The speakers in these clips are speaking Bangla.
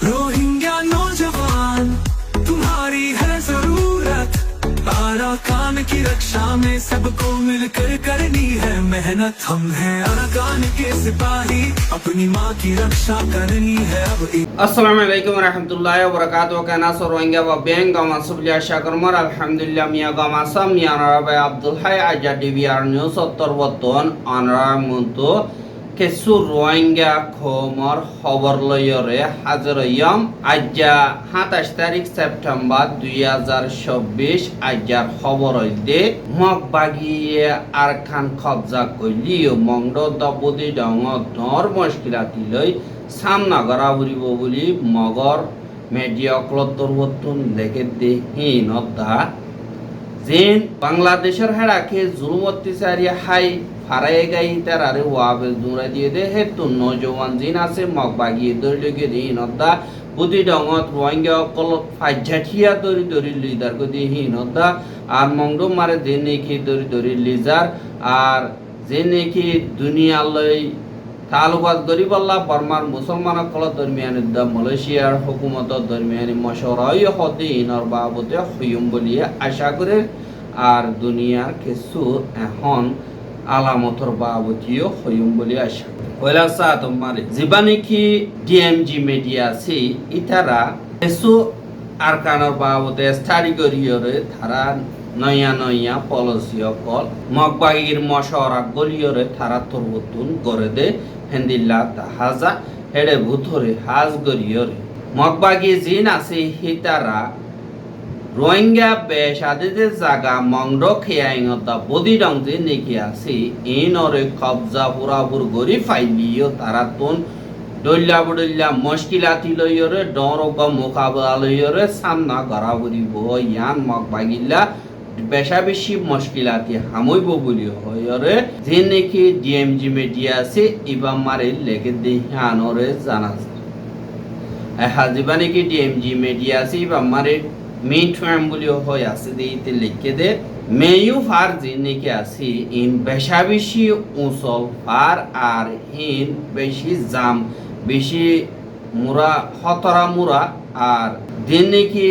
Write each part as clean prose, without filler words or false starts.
रोहिंग्या नौजवान तुम्हारी है जरूरत, अराकान की रक्षा में सबको मिलकर करनी है मेहनत। हम हैं अराकान के सिपाही, अपनी माँ की रक्षा करनी है अब। আসসালামু আলাইকুম রাহমাতুল্লাহি ওয়া বারাকাতুহু কানা সরোঙ্গা বা বেঙ্গা মাসুবিয়া শাকরমার আলহামদুলিল্লাহ মিয়া গামা সাম মিয়া রাবাই আব্দুল হাই আজা ডিবিআর নিউজ তরবতন আনরা মন্তু কেসু রোহিঙ্গা খবর খবর লয়রে হাজরয়ম আজা 27 তারিখ সেপ্টেম্বর 2024 আজার খবর হইতে মগবাগিয়ে আরখান কবজা কইলিও মংড দবদি দং ধর মুশকিলাতি লই সামনা করা উড়িব বলি মগর মিডিয়া ক্লতরবতন দেখে দেহীন অদ্ধা যেন বাংলাদেশের হেড়াকে জুলুম অত্যাচারী হাই ফারাই গাই তার আরে ওয়াবে জুড়া দিয়ে দে হেতু নজওয়ান জিন আছে মগবাগিয়ে দরিলকে দেহীন অদ্ধা বুদ্ধি ডঙত রোহিঙ্গা কল ফাইজাঠিয়া দরি দরি লিদার কো দেহীন অদ্ধা আর মংড মারে যে নেকি দরি দরি লিজার আর যে নেকি দুনিয়ালয় তালুকাত গরিবাল্লাহ বর্মার মুসলমান কল দরমিয়ান মালয়েশিয়ার হুকুমত দরমিয়ানি মশওয়ারাই হতে ইনর বাবতে হইম বলি আশা করে আর দুনিয়ার কিছু এখন আলামতর বাবতিও হইম বলি আশা কইলা সা তোমার জীবানি কি ডিএমজি মিডিয়া আছে ইতারা কিছু আরকানর বাবতে স্টাডি করিয়রে ধারা নয়া নয়া পলিসি অকল মগবাগির মশওয়ারা গলিয়রে ধারা তরবতুন করে দে হেন্দিল্লা তাহাজা হেডে ভুথরে হাজ গরিয়রে মগবাগি জিন আছে হিতারা রোহিঙ্গা বেশাদিতে জাগা মংড খেয়াইঙতা বদি ডং যে নেকি আছে ইনরে কবজা পুরাপুর গরি ফাইলিও তারা তুন দল্লা বদল্লা মুশকিলাতি লইয়রে ডরগ মোকাবিলা লইয়রে সামনা করা বলিব ইয়ান মগবাগিল্লা বেশা বেশি মুশকিলাতি হামইব বলি হয়রে যে নাকি ডিএমজি মিডিয়া আছে ইবা মারে লেগে দেহানরে জানা যায় হাজিবা নাকি ডিএমজি মিডিয়া আছে ইবা মারে মেইন বলি হয় আছে দেইতে লিখে দে মেয়ু ফার যে নাকি আছে ইন বেশা বেশি উসল ফার আর হিন বেশি জাম বেশি মুরা খতরা মুরা আর দিন নাকি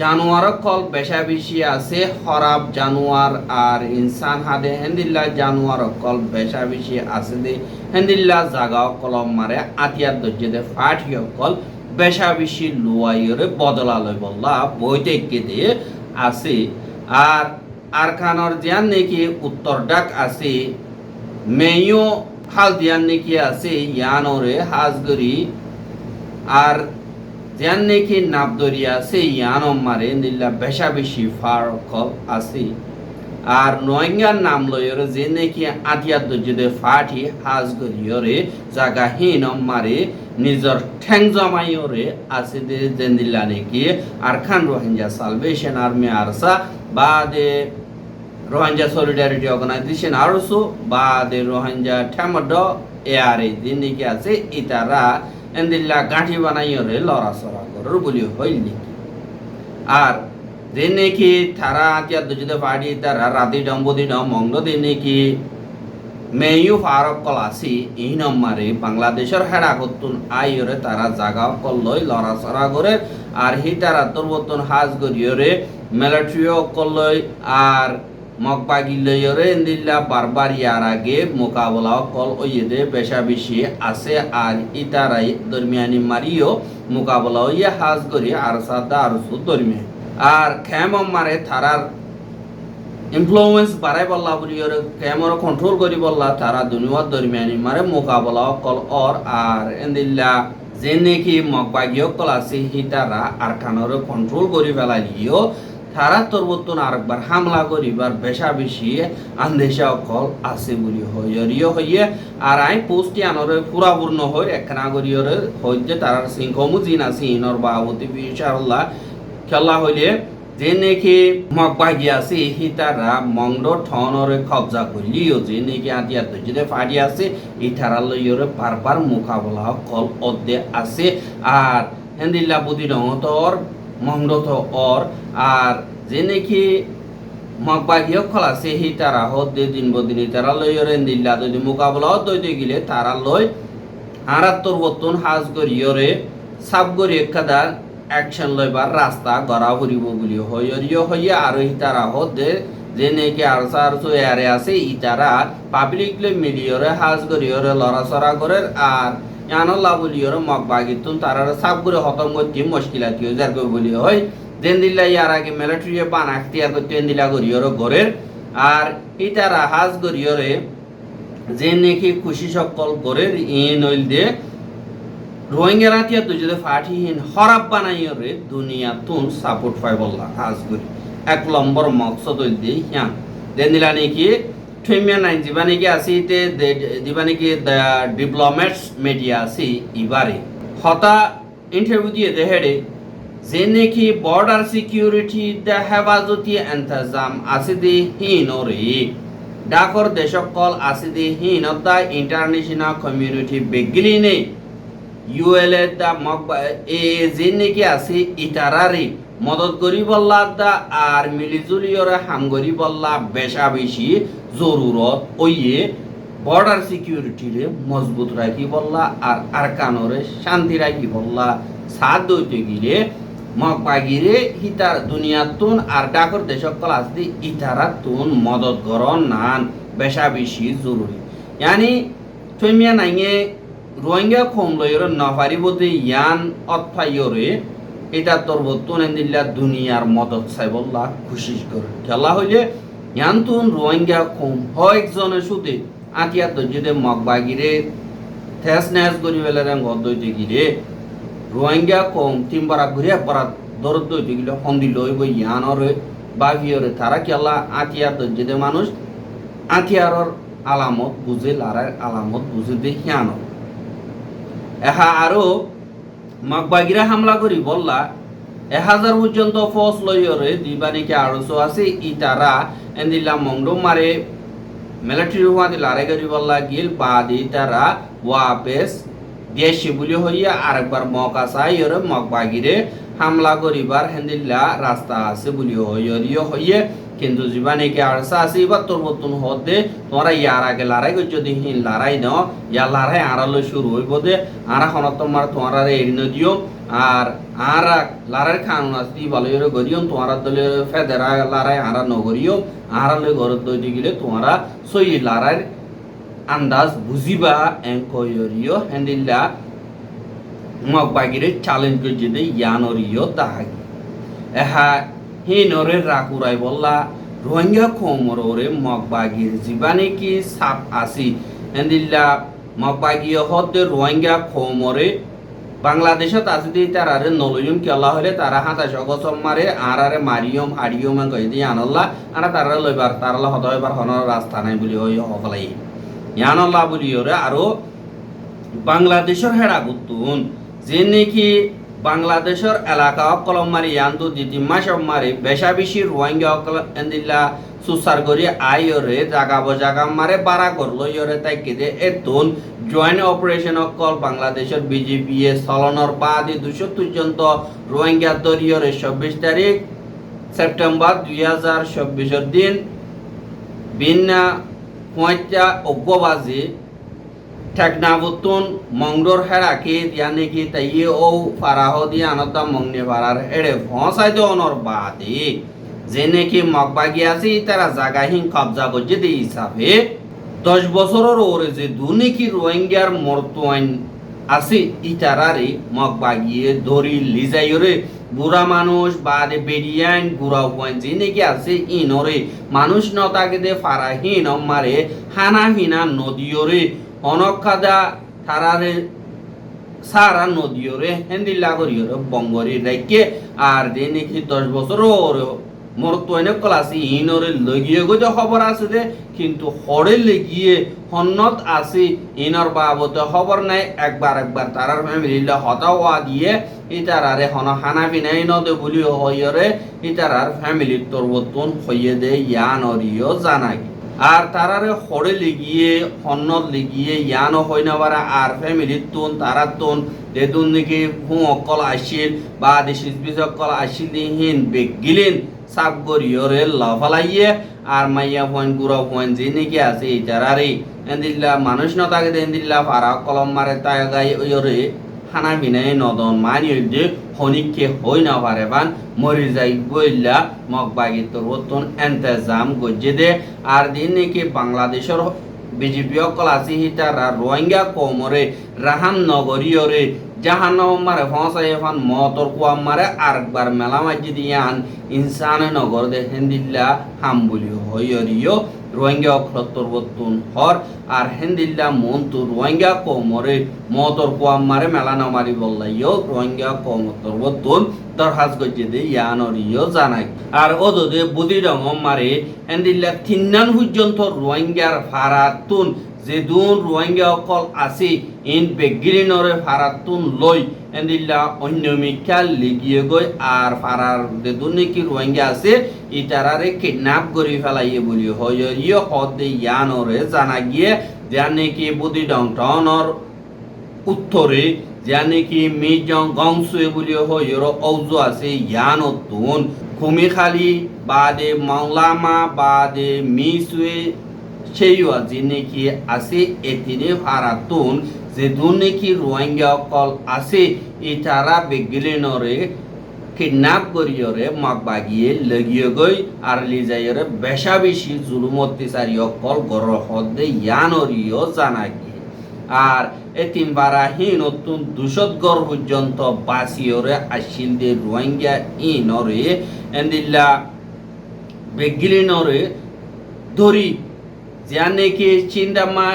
জানোয়ার কল বেশা বেশি আছে খরাব জানোয়ার আর ইনসান হাদে হেন্দিল্লা জানোয়ার কল বেশা বেশি আছে দে হেন্দিল্লা জাগা কলম মারে আতিয়ার দজ্জে দে ফাটিয় কল বেশা বেশি লুয়াইরে বদলা লই বললা বইতে কেদে আছে আর আরখানর জিয়ান নাকি উত্তর ডাক আছে মেয়ো হাল দিয়ান নাকি আছে ইয়ানরে হাজগরি আর যেন নাকি নাবদরিয়া আছে ইয়ানম মারে নিল্লা বেশা বেশি ফারক আছে আর রোহিঙ্গার নাম লয়রে যে নাকি আতিয়ার দজ্জে ফাটি হাজ গরিয়রে জাগা হিনম মারে নিজর ঠ্যাং জমাইয়রে আছে দে জেন্দিল্লা নাকি Arakan Rohingya salvation army ARSA বাদে রোহিঙ্গা সলিডারিটি অর্গানাইজেশন আরসো বাদে রোহিঙ্গা ঠ্যামড এআরএ যে নাকি আছে ইতারা এন্দিল্লা গাঁঠি বানাইয়রে লড়াচড়া করর বলি হইল আর যে নাকি তারা আতিয়া দুজুদে পাড়ি তারা রাতি ডম্বদি ডম মংড দে নাকি মেয়ু ফারক কল আসি এই নম্বরে বাংলাদেশের হেডা করতুন আইয়রে তারা জাগা কল লই লড়াচড়া করে আর হি তারা তরবতন হাজ গরিয়রে মিলিটারিও কল লই আর মগবাগি লইরে এন্দিল্লা বারবার ইয়ার আগে মোকাবেলা কল ওইদে বেশা বেশি আছে আর ইতারাই দরমিয়ানি মারিও মোকাবেলা ইয়ে হাজ করি আর সাদা আর দরমিয়ান আর খেম মারে থারার ইনফ্লুয়েন্স বাড়াই বললা বলি খেমর কন্ট্রোল করি বললা তারা দুনিয়ার দরমিয়ানি মারে মোকাবেলা কল অর আর এন্দিল্লা যে নাকি মগবাগিও কল আছে হিতারা আর খানরে কন্ট্রোল করি ফেলালিও তারা তরবতন আরেকবার হামলা করিবার বেশা বেশি আন্দেশা কল আছে বলি হইয়রিও হইয়ে আর আই পোস্টি আনরে পুরাপূর্ণ হই একখানা করিয়রে হইতে তারার সিংহমু জিন আছে ইনর বাবতি ইনশাআল্লাহ খেলা হইলে যে নাকি মগবাগি আছে হি তারা মংড ঠনরে কবজা করলিও যে নাকি আতিয়া দজ্জে ফাড়ি আছে ইতারা লইয়রে বারবার মোকাবেলা কল অদ্দে আছে আর হেন্দিল্লা বুদি ডঙতর মংডত অর আর যে নাকি মগবাগিও খল আছে হি তারা হদ্দে দিন বদিনী তারা লইয়রে দিল্লা যদি মোকাবেলা দইতে গেলে তারা লই ৭৮ বর্তন হাজ করিয়রে সাবগরি একদা অ্যাকশন লইবার রাস্তা গড়া ফুরিব বলি হইয়া আর ইতারা হদে যে নাকি আরসো এয়ারে আছে ইতারা পাবলিকলি মিলিয়রে হাজ করিয়রে লড়াচড়া করে আর ইয়ানল্লা বলিয়রে মগ বাগিতুন তারা সাবগরি খতম করতে মুশকিলাতি যার বলি হয় যেন দিল্লা ইয়ার আগে মিলিটারি বান আখতিয়ার করতে দিলা করিয়রে গরের আর ইতারা হাজ করিয়রে যে নাকি খুশি সকল গরের নইল দিয়ে রোহিঙ্গা রাতিয়া তো যদি ফাটিহীন হরাব বানাইও রে দুনিয়া তুন সাপোর্ট পাই বললা কাজ করি 1 নম্বর মকসদ দিয়ে হ্যাঁ দেন দিলা নাকি ঠেমিয়া নাই দিবা নাকি আসি তে দিবা নাকি ডিপ্লোমেটস মিডিয়া আসি ইবারে হতা ইন্টারভিউ দিয়ে দেহেড়ে যে নাকি বর্ডার সিকিউরিটি দা হেফাজতি ইন্তজাম আসি দি হিন রে ডাকর দেশকল আসি দি হিন দা ইন্টারন্যাশনাল কমিউনিটি বেগলি নেই ইউএলএ দা মগ এ যে নাকি আছে ইতারারি মদত করি বললা দা আর মিলিজুলিয়রে হাম করি বললা বেশা বেশি জরুরত ওইয়ে বর্ডার সিকিউরিটি রে মজবুত রাখি বললা আর আরকানরে শান্তি রাখি বললা সাথ দইতে গিলে মগ পাগিরে হিতার দুনিয়াতুন আর ডাকর দেশকল আসদি ইতারাতুন মদত করন নান বেশা বেশি জরুরি ইয়ানি থমিয়া নাইয়ে রোহিঙ্গা কম লইরে নফারিবতে ইয়ান অতফাইরে এটা তোর বর্তমানে দিল্লা দুনিয়ার মদত চাই বললা খুশি করে খেলা হইলে ইয়ান তুন রোহিঙ্গা কম একজনের সুদে আতিয়া তো যদি মগবাগিরে থেস নেস করি বেলে গদ দইতে গিরে রোহিঙ্গা কম তিনবার ঘুরে পড়া দরদ দইতে গিলে হন্দি লইব ইয়ানরে বাভিয়রে তারা খেলা আতিয়া তো যদি মানুষ আতিয়ারর আলামত বুঝে লারার আলামত বুঝে দে হিয়ানর এহা আরো মগবাগিরা হামলা করি বললা 1000 পর্যন্ত ফোর্স লইরে দিবানিকে আড়সো আছে ইতারা এন্দিলা মংডো মারে মিলিটারি ওয়াদি লারে করি বললা গিল বাদি তারা ওয়াপেস দেশি বলি হইয়া আরেকবার মকা চাইরে মগবাগিরে হামলা করিবার হেন্দিল্লা রাস্তা আছে বলি হইয়ে কিন্তু জীবানিকে আড়সা আছে এবার তোর মতন হতে তোমরা ইয়ার আগে লড়াই করছো যদি লড়াই নাও ইয়া লড়াই আড়ালো শুরু হইব দে আরা খন তোমার তোমরা এড়িয়ে দিও আর আরা লড়াই কানুন আসতি ভালো করিও তোমার দলে ফেদেরা লড়াই আরা নগরিও আড়ালে ঘর দইতে গেলে তোমরা সই লড়াই আন্দাজ বুঝিবা এঙ্কয়রিও হ্যান্ডিল্লা মগ বাগিরে চ্যালেঞ্জ করছে দে ইয়ানরিও তাহাগি এহা হি নরে রাকুরাই বললা রোহিঙ্গা কোমরে মগবাগির জীবানে কি সাপ আসি এন্দিল্লা মগবাগিয় হদ্দে রোহিঙ্গা কোমরে বাংলাদেশত আসি তারারে নলয়ুম কেলা হলে তারা হাতাশ গছম মারে আরারে মারিয়ম হারিয়ম কই দি আনল্লা আর তারা লইবার তারলা হদয়বার হনর রাস্তা নাই বলি হই হকলাই ইয়ানল্লা বলি ওরে আরো বাংলাদেশের হেড়া গুতুন যে নাকি বাংলাদেশের এলাকা কলম মারি ইয়ান্তু দিতি মাসব মারি বেশা বেশি রোহিঙ্গা এন্দিল্লা সুসার করি আইরে জাগা মারে বাড়া করলো ইয়রে তাইকে দে এতুন জয়েন্ট অপারেশন কল বাংলাদেশের বিজেপি এ চলনের বাদে 200 পর্যন্ত রোহিঙ্গা দরিয়রে 26 তারিখ সেপ্টেম্বর 2024 দিন বিনা 5:00 বাজে ঠেকনাবুতুন মংডোর হেড়াকে ইয়ানি কি তাইয়ে ও ফারাহ দিয়ে আনতা মংনে ফারার হেড়ে ফসাই দে অনর বাদে যে নাকি মগবাগি আছে তারা জাগাহীন কবজা করছে দে হিসাবে 10 বছরের ওরে যে দুনিকি রোহিঙ্গার মর্তওয়াইন আছে ইতারারে মগবাগিয়ে ধরি লিজাইরে বুড়া মানুষ বাদে বেরিয়ান গুড়া পয়েন্ট যে নাকি আছে ইনরে মানুষ নতাকে দে ফারাহীন মারে হানা হিনা নদীরে অনখাদা তারারে সারা নদীরে হেন্দিল্লা করিয়রে বঙ্গরি রাইকে আর যে নাকি 10 বছর মরতোয়নে কলাসি ইনরে লগিয়ে গো খবর আছে দে কিন্তু হরে লেগিয়ে হন্নত আছে ইনর বাবতে খবর নাই একবার তারার ফ্যামিলিলা হতাওয়া দিয়ে ইতারারে হন হানা বিনাই নদে বলি হইরে ইতারার ফ্যামিলি তরবতন হইয়ে দে ইয়ানরিও জানাই আর তারারে হরে লেগিয়ে হন্নত লেগিয়ে ইয়ান হই না বারা আর ফ্যামিলির তুন তারার তুন দেদুন নাকি হুঁ অকল আসিল বা দেশিস বিজ অকল আসিল দিহীন বেগিলেন সাপ গরিয়রে লাফালাইয়ে আর মাইয়া পয়েন্ট গুড়া পয়েন্ট যে নাকি আছে ইতারারে এন্দিল্লা মানুষ নতাকে এন্দিল্লা ফারা কলম মারে তাই গাই ওইরে হানা বিনাই নদন মানি যে হনিকে হই না পারে বান মরি যাই বইলা মগবাগি তরবতন এন্তেজাম গজ্জে দে আর দিন নাকি বাংলাদেশের বিজেপি অকল আছে হিতারা রোহিঙ্গা কমরে রাহান নগরীয়রে জাহান্নাম মারে ফসাই ফান মতর কুয়াম মারে আরেকবার মেলা মাঝি দিয়ান ইনসানে নগর দে হেন্দিল্লা হামবুলি হইয়রিও রোহিঙ্গা অক্ষর বতুন হর আর হেন্দিল্লা মন্তু রোহিঙ্গা কমরে মতর কুয়াম মারে মেলা নামারি বললাইও রোহিঙ্গা কমতর বতুন দরহাজ গজ্জে দে ইয়ানরিও জানাই আর ওদে বুদি রঙ মারে হেন্দিল্লা তিন্নান পর্যন্ত রোহিঙ্গার ফারাতুন যে দুন রোহিঙ্গা অকল আছে ইন বেগিরিনরে ফারাতুন লই এন্দিল্লা অন্য মিখাল লিগিয়ে গই আর ফারার যে দুন নাকি রোহিঙ্গা আছে ইতারারে কিডন্যাপ করে ফেলাইয়ে বলি হয় ইয়ে হদে ইয়ানরে জানা গিয়ে যার নাকি বুদি ডংটনর উত্তরে যার নাকি মিজং গংসুয়ে বলি হয় ঔজু আছে ইয়ানতুন কুমিখালি বাদে মাওলামা বাদে মিসুয়ে সেইয়া যে নাকি আছে এতিনে ফারাতুন যে দুন নাকি রোহিঙ্গা অকল আছে ইতারা বেগিলিনরে কিডন্যাপ করিয়রে মগবাগিয়ে লগিয়ে গই আর লিজাইরে বেশা বেশি জুলুম অত্যাচারী অকল গরহ দে ইয়ানরিও জানা গিয়ে আর এতিম বারাহি নতুন 200 গর পর্যন্ত বাসিয়রে আসিল দে রোহিঙ্গা ইনরে এন্দিল্লা বেগিলিনরে ধরি যানে কি চিন্তামা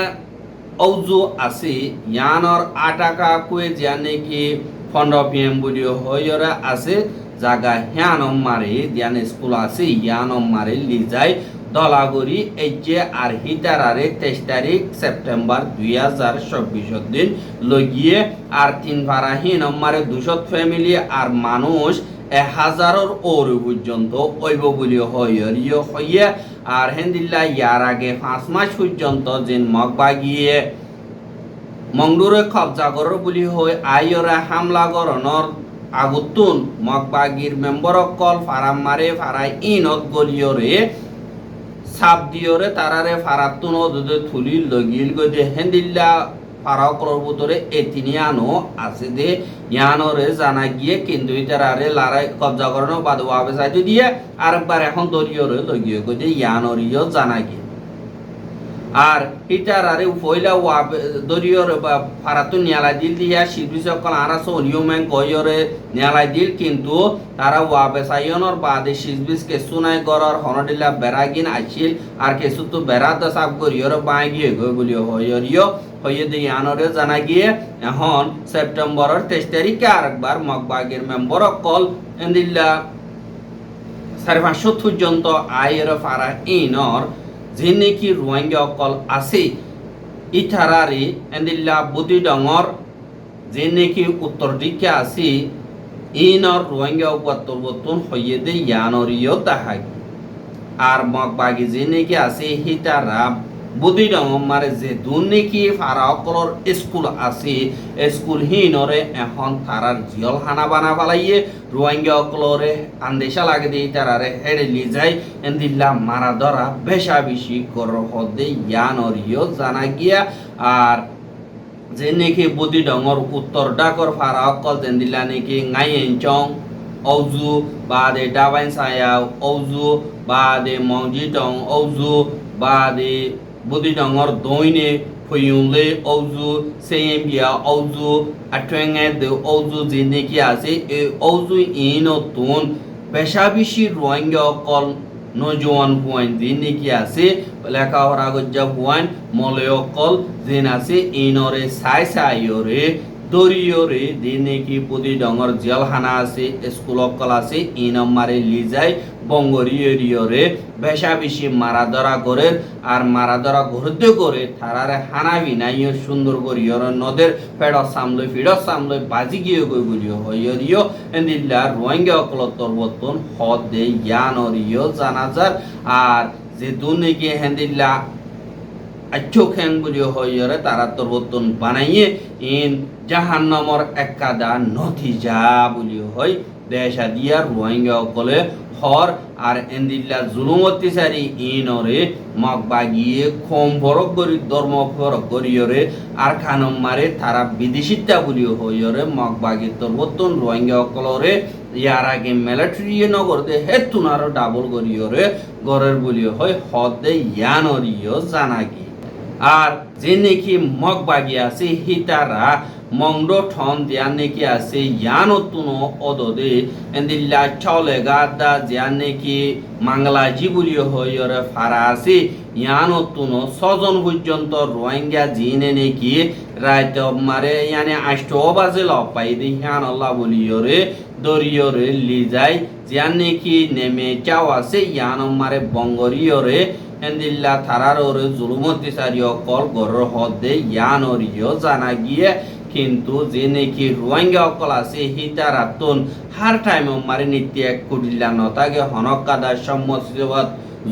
ঔজু আছে ইয়ানর আটাকা কুয়ে যানে কি 15 PM বলি হইরা আছে জায়গা হ্যানম মারে দিয়ানে স্কুল আছে ইয়ানম মারে লিজাই দলাগরি এই যে আর হিতারারে 23 তারিখ সেপ্টেম্বর 2024 দিন লগিয়ে আর 3 ফারাহি নম্বরে 200 ফ্যামিলি আর মানুষ 1000-এর ওর পর্যন্ত ওইব বলি হইরিও হইয়া আর হেন্দিল্লা ইয়ার আগে 5 মাস পর্যন্ত যেন মগবাগিয়ে মংডুরে কবজা করো বলি হই আইয়রা হামলা করনর আগুতুন মগবাগির মেম্বার কল ফারাম মারে ফারাই ইনত গলিয়রে সাপ দিয়রে তারারে ফারাতুন ওদে থুলি লগিল গদে হেন্দিল্লা ফারাও কলর ভিতরে এতিনিয়ানো আছে দে ইয়ানরে জানা গিয়ে কিন্তু ইতারারে লারাই কবজা করানো বাদ ওয়াবে সাইতে দিয়ে আরেকবার এখন দরিয়রে লগিয়ে গদে ইয়ানরিও জানা গিয়ে আর ইতারারে ফয়লা ওয়াবে দরিয়রে বা ফারাতুন নিয়ালা দিল দিয়া শিবিস কল আরাসো নিয়মেন কয়রে নিয়ালা দিল কিন্তু তারা ওয়াবে সাইয়নর বাদে শিবিস কে সুনাই গরর হনডিলা বেরাগিন আইছিল আর কেসু তো বেরাত সাব করিয়রে বাই গিয়ে গই বলি হয়রিও হয়ে দিয়ে আনরে জানা গিয়ে এখন সেপ্টেম্বরের 23 তারিখে আরেকবার মগবাগের মেম্বার কল এন্দিল্লা 550 পর্যন্ত আয়ের ফারা ইনর যে নাকি রোহিঙ্গা কল আছে ইথারারে এন্দিল্লা বুদি ডঙর যে নাকি উত্তর দিকে আছে ইনর রোহিঙ্গা উপাত্তর বতন হয়ে দে ইয়ানরিও তাহাই আর মগবাগি যে নাকি আছে হিতারা বুদি ডঙর মারে যে দুন নাকি ফারাকলর স্কুল আছে স্কুল হিনরে এখন তারার জিয়ল হানা বানা বালাইয়ে রোহিঙ্গা কলরে আন্দেশা লাগে দিয়ে তারারে হেড়ে লি যায় এন্দিল্লা মারা ধরা বেশা বেশি গরহ দে ইয়ানরিও জানা গিয়া আর যে নাকি বুদি ডঙর উত্তর ডাকর ফারাকল যেন্দিল্লা নাকি গাইয়েনচং ঔজু বাদে ডাবাইন সায়াও ঔজু বাদে মংজিটং ঔজু বাদে বুদি ডঙর দইনে ফয়ুলে ঔজু সেমবিয়া ঔজু আট্রেঙ্গে দে ঔজু যে নাকি আছে এই ঔজু ইনতুন বেশা বেশি রোহিঙ্গা কল নজওয়ান পয়েন্ট যে নাকি আছে লেখাপড়া গজ্জা পয়েন্ট মলয় কল যে আছে ইনরে সাই সাইরে দরিয়রে যে নাকি বুদি ডঙর জেলখানা আছে স্কুল কল আছে ইনম মারে লিজাই বঙ্গরিয়রে বেশা বেশি মারা ধরা করে আর মারা ধরা ঘুরতে করে তারারে হানা বিনাইও সুন্দর করিয়র নদের ফেড সামলই বাজি গিয়ে গই বলিও হইরিও এন্দিল্লা রোহিঙ্গা অকলতর বতন হদ দে ইয়ানরিও জানাজার আর যে দুনিকে হেন্দিল্লা আচ্ছো খেং বলি হইরে তারা তরবতন বানাইয়ে ইন জাহান্নামর একাদা নথিজা বলি হই দেশা দিয়া রোহিঙ্গা অকলে হর আর এন্দিল্লা জুলুমতি সারি ইনরে মগ বাগিয়ে খম ফরক করি ধর্ম ফরক করিয়রে আর খানম মারে তারা বিদেশিতা বলি হইরে মগ বাগি তরবতন রোহিঙ্গা অকলরে ইয়ার আগে মিলিটারি নগর দে হেতুনার ডাবল করিয়রে গরের বলি হয় হদে ইয়ানরিও জানাগি আর যে নাকি মগ বাগি আছে হিতারা মংড ঠন দিয়া নাকি আছে ইয়ানতুনো অদদে এন্দিল্লা চলে গাদা জিয়া নাকি মাংলাজি বলি হইরে ফারা আছে ইয়ানতুনো ছজন পর্যন্ত রোহিঙ্গা জিনে নাকি রাইতে মারে ইয়ানে 8 বাজে লপাই দি হিয়ান আল্লাহ বলিয়রে দরিয়রে লিজাই জিয়া নাকি নেমে যাও আছে ইয়ান মারে বঙ্গরিয়রে এন্দিল্লা থারার ওরে জুলুমতি সারিও কল গর হদে ইয়ানরিও জানা গিয়ে কিন্তু যে নাকি রোহিঙ্গা অকল আছে হিতারাতন হার টাইম মারে নিত্য এক কুডিল্লা নতাগে হনক কাদা সম্মত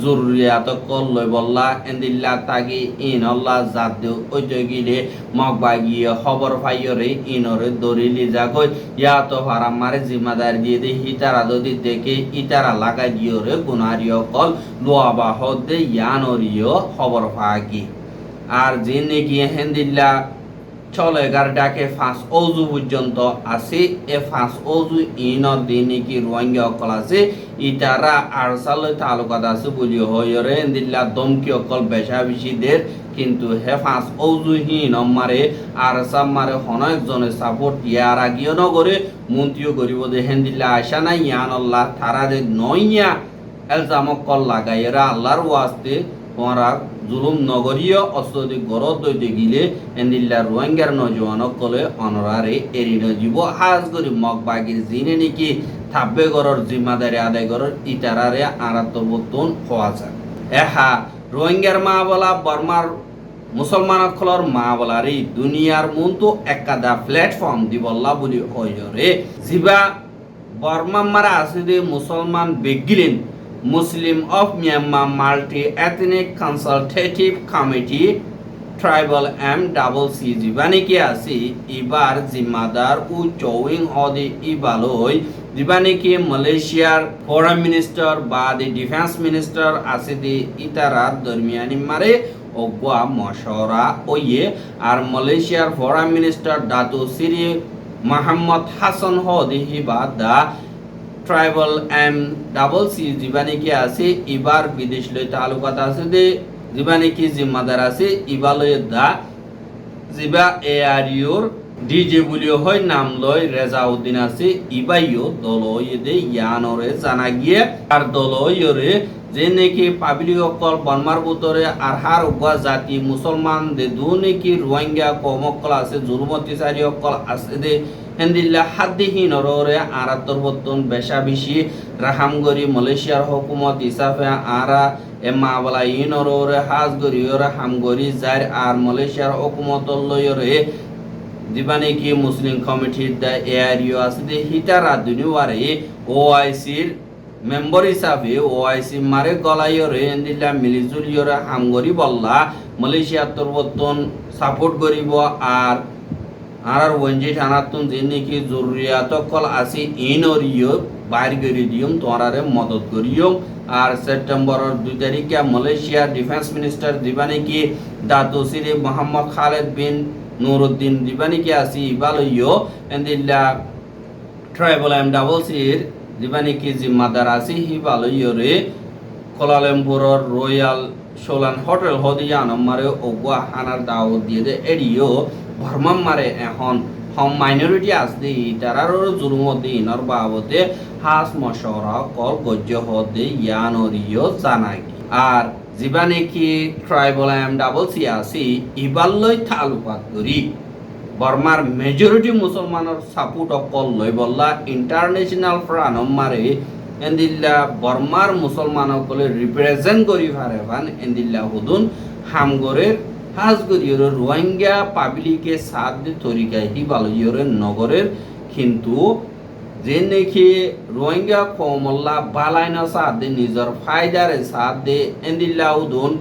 জরুরিয়াত কল লই বল্লা এন্দিল্লা তাগি ইন আল্লাহ জাত দেও ওই গিলে মগ বাগিয়ে খবর পাইয়রে ইনরে দরিলি যাগই ইয়া তো হারা মারে জিম্মাদার দিয়ে দে হিতারা যদি দেখে ইতারা লাগাই দিওরে গুনারিও কল লোয়া বা হদে ইয়ানরিও খবর পাগি আর যে নাকি হেন্দিল্লা চলে গারডাকে 5 অজু পর্যন্ত আছে এ 5 অজু ইনর দিন নাকি রোহিঙ্গা অকল আছে ইতারা আরসাল তালুকাত আছে বলি হইরে এন্দিল্লা দমকি অকল বেশা বেশিদের কিন্তু হে 5 অজু হিন মারে আরসাম মারে হনক জনে সাপোর্ট ইয়ার আগিও নগরে মন্ত্রীও করিব দে হেন্দিল্লা আশা নাই ইয়ান আল্লাহ তারা যে নইয়া এলজামক কল লাগাইরা আল্লাহর ওয়াস্তে তোমরা জুলুম নগরীয় অস্ত্রদি গরদ দইতে গিলে এন্দিল্লা রোহিঙ্গার নজওয়ানক কলে অনরারে এরিন জীব হাজ করি মগ বাগির জিনে নাকি থাব্বে গরর জিম্মাদারি আদায় গরর ইতারারে আরাতবতন হওয়া যায় এহা রোহিঙ্গার মা বলা বর্মার মুসলমানসকলৰ মা বলারে দুনিয়ার মনটো একাদা প্ল্যাটফর্ম দিবল্লা বলি হইরে জিবা বর্মা মারা আছে দে মুসলমান বেগিলেন Muslim of Myanmar Multi-Ethnic Consultative Committee Tribal MCC জীবানে কি আছে ইবার জিম্মাদার ও চৌইং হদে ইবালই জীবানে কি মালয়েশিয়ার ফরেন মিনিস্টার বা দি ডিফেন্স মিনিস্টার আছে দি ইতারা দরমিয়ানি মারে ওগা মশওরা ওয়ে আর মালয়েশিয়ার ফরেন মিনিস্টার দাতো সিরি মোহাম্মদ হাসান হদে হিবাদা ট্রাইবাল MCC জীবানে কি আছে ইবার বিদেশ লই তালুকাত আছে দে জীবানে কি জিম্মাদার আছে ইবালয় দা জিবা এআরইউর ডিজে বলিও হয় নাম লয় রেজাউদ্দিন আছে ইবাইও দলয় দে ইয়ানরে জানা গিয়ে আর দলয়রে যে নাকি পাবলিক অকল বর্মার ভিতরে আর হার উগা জাতি মুসলমান দে দু নাকি রোহিঙ্গা কমকল আছে জুলুমতি সারি অকল আছে দে হেন্দিল্লা হাদ্দিহীন নররে আরাত্তর বর্তন বেশা বেশি রাহামগরি মালয়েশিয়ার হুকুমত হিসাবে আরা এ মাবলা ইনরে হাজগরি ওরে হামগরি যার আর মালয়েশিয়ার হুকুমত লয়রে দিবানে কি মুসলিম কমিটির দা এআরইউ আছে দে হিতারা দুনিওয়ারে ওআইসির মেম্বার হিসাবে ওআইসি মারে গলায়রে হেন্দিল্লা মিলিজুলিয়রে হামগরি বল্লা মালয়েশিয়ার তরবতন সাপোর্ট করিব আর আর ওয়েঞ্জি থানাতুন যে নাকি জরুরিয়াত কল আছে ইনরিও বাইর করে দিও তোরারে মদত করিও আর সেপ্টেম্বরের 2 তারিখে মালয়েশিয়ার ডিফেন্স মিনিস্টার দিবানে কি দাতো সিরি মোহাম্মদ খালেদ বিন নুরুদ্দিন দিবানে কি আছে ইবালইও এন্দিল্লা ট্রাইবাল MCCর দিবানে কি জিম্মাদার আছে হিবালইও রে কোলালামপুরের রয়্যাল সোলান হোটেল হদিয়ান মারে ওগুয়া হানার দাওয়াত দিয়ে দে এডিও বর্মা মারে এখন হম মাইনরিটি আসতে তারার জুলুমতে ইনর বাবতে হাস মশওরা কল গজ্য হদে ইয়ানরিও জানাগি আর জীবানে কি ট্রাইবাল MCC আছে ইবাল্লই তালুকাত করি বর্মার মেজরিটি মুসলমানের সাপোর্ট কল লই বল্লা ইন্টারন্যাশনাল ফ্রানম মারে এন্দিল্লা বর্মার মুসলমানসকলে রিপ্রেজেন্ট করি ফারেফান এন্দিল্লা হুদুন হামগরের হাজগরিয়র রোহিঙ্গা পাবলিকে সাথ দে তরিকায় হিবালয়র নগরের কিন্তু যে নাকি রোহিঙ্গা কমল্লা বালাইনা সাথ দে নিজের ফায়দারে সাথ দে এন্দিল্লা উদুন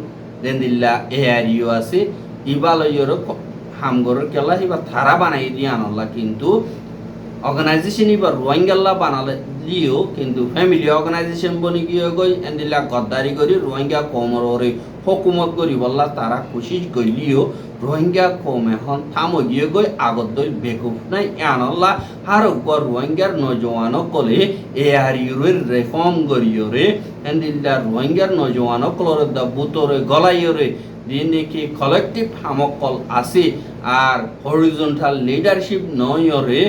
দেন দিল্লা এয়ারিও আছে ইবালয়র হামগরের কেলা হিবা থারা বানাই দিয়ে আনলা কিন্তু অর্গানাইজেশন এবার রোহিঙ্গাল্লা বানালে দিও কিন্তু ফ্যামিলি অর্গানাইজেশন বনি গিয়ে গই এন্দিলা গদ্দারি করি রোহিঙ্গা কমরে হকুমত করি বললা তারা কোশিশ করলিও রোহিঙ্গা কম এখন থামো গিয়ে গই আগত দই বেকুফ নাই আনল্লা হার উপর রোহিঙ্গার নজওয়ানো কলে এ আর ইউরের রেফর্ম করিওরে এন্দিলা রোহিঙ্গার নজওয়ানো কলরে দা বুতরে গলাইওরে দিন নাকি কালেকটিভ হামকল আছে আর হরিজন্টাল লিডারশিপ নয়রে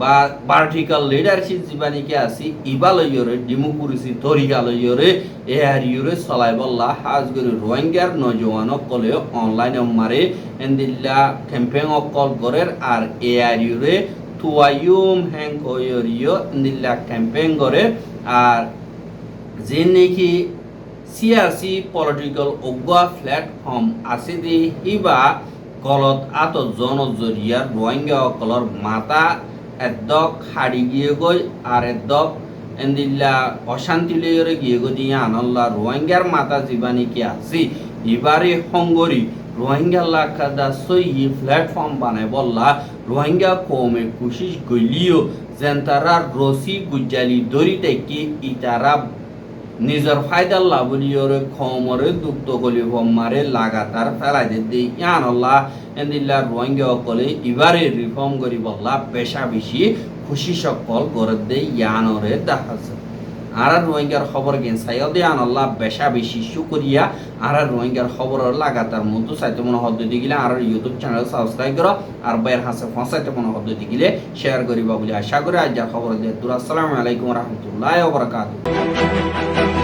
বা ভার্টিক্যাল লিডারশিপ জীবানিকে আছে ইবালয়রে ডেমোক্রেসি তরিকালয়রে এ আর ইউরে চলাই বল্লা হাজ করে রোহিঙ্গার নজওয়ান কলে অনলাইন মারে এন্দিল্লা ক্যাম্পেইন অকল গরের আর এ আর ইউরে তুয়ায়ুম হ্যাং কয়রিও এন্দিল্লা ক্যাম্পেইন করে আর যে নাকি সিআরসি পলিটিক্যাল অগুয়া প্ল্যাটফর্ম আছে দি হিবা কলত আত জনজরিয়ার রোহিঙ্গা অকলর মাতা এদক হাড়ি গিয়ে গই আর এদক এন্দিল্লা অশান্তি লইরে গিয়ে গো দিয়ে আনল্লা রোহিঙ্গার মাতা জীবানি কি আছে এবারে হঙ্গরি রোহিঙ্গা লাখাদা সই প্ল্যাটফর্ম বানায় বললা রোহিঙ্গা কমে কোশিশ গইলিও যেন তারা রসি গুজালি দড়ি থেকে ইতারা নিজের ফায়দার লাভলিওরে খমরে দুক্ত গলি মারে লাগাতার ফেলাই দিয়ে আনল্লা এন্দিল্লা রোহিঙ্গা অকলে এবারে রিফর্ম করি বললা পেশা বেশি খুশি সকল করে দেই ইয়ানরে দেখাচ্ছে আর রোহিঙ্গার খবর গেন সাইও দে আনল্লা পেশা বেশি শুকরিয়া আর রোহিঙ্গার খবর লাগাতার মতো চাইতে মনে হদ্দ দিগিলে আর ইউটিউব চ্যানেল সাবস্ক্রাইব করো আর বাইর হাসে ফসাইতে মনে হদ্দ দিগিলে শেয়ার করিবা বলে আশা করি আজ খবর দিয়ে আসসালামু আলাইকুম রহমতুল্লাহ ওয়া বারাকাতুহু।